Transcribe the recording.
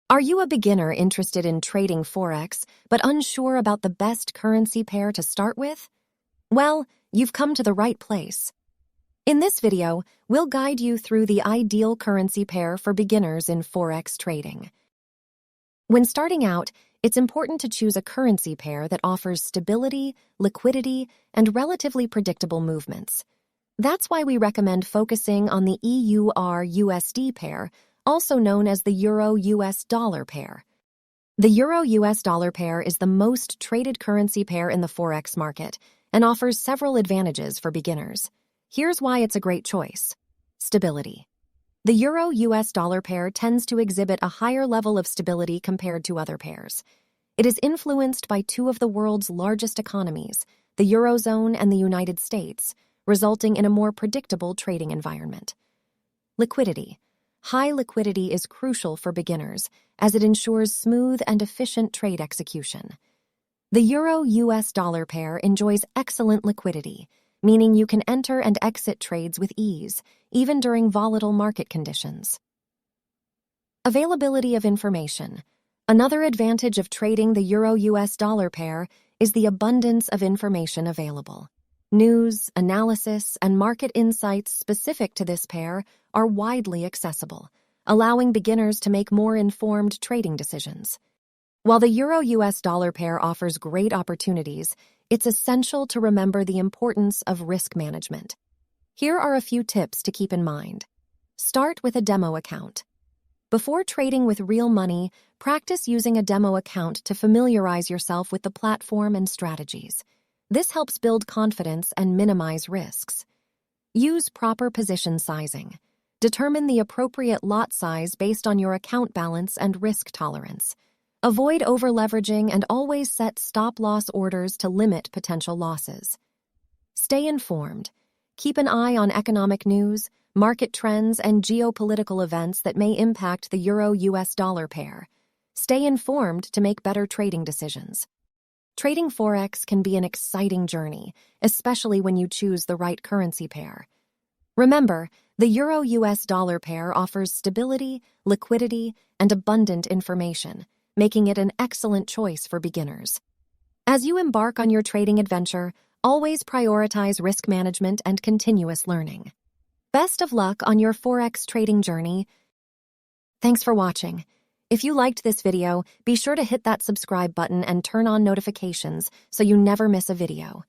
Are you a beginner interested in trading forex but unsure about the best currency pair to start with? Well, you've come to the right place. In this video, we'll guide you through the ideal currency pair for beginners in forex trading. When starting out, it's important to choose a currency pair that offers stability, liquidity, and relatively predictable movements. That's why we recommend focusing on the EUR-USD pair, also known as the Euro-US dollar pair. The Euro-US dollar pair is the most traded currency pair in the forex market and offers several advantages for beginners. Here's why it's a great choice. Stability. The Euro-US dollar pair tends to exhibit a higher level of stability compared to other pairs. It is influenced by two of the world's largest economies, the Eurozone and the United States, resulting in a more predictable trading environment. Liquidity. High liquidity is crucial for beginners as it ensures smooth and efficient trade execution. The Euro-US dollar pair enjoys excellent liquidity, meaning you can enter and exit trades with ease, even during volatile market conditions. Availability of information. Another advantage of trading the Euro-US dollar pair is the abundance of information available. News, analysis, and market insights specific to this pair are widely accessible, allowing beginners to make more informed trading decisions. While the Euro-US dollar pair offers great opportunities, it's essential to remember the importance of risk management. Here are a few tips to keep in mind. Start with a demo account. Before trading with real money, practice using a demo account to familiarize yourself with the platform and strategies. This helps build confidence and minimize risks. Use proper position sizing. Determine the appropriate lot size based on your account balance and risk tolerance. Avoid over-leveraging and always set stop-loss orders to limit potential losses. Stay informed. Keep an eye on economic news, market trends, and geopolitical events that may impact the Euro-US dollar pair. Stay informed to make better trading decisions. Trading forex can be an exciting journey, especially when you choose the right currency pair. Remember, the Euro-US dollar pair offers stability, liquidity, and abundant information, making it an excellent choice for beginners. As you embark on your trading adventure, always prioritize risk management and continuous learning. Best of luck on your forex trading journey. Thanks for watching. If you liked this video, be sure to hit that subscribe button and turn on notifications so you never miss a video.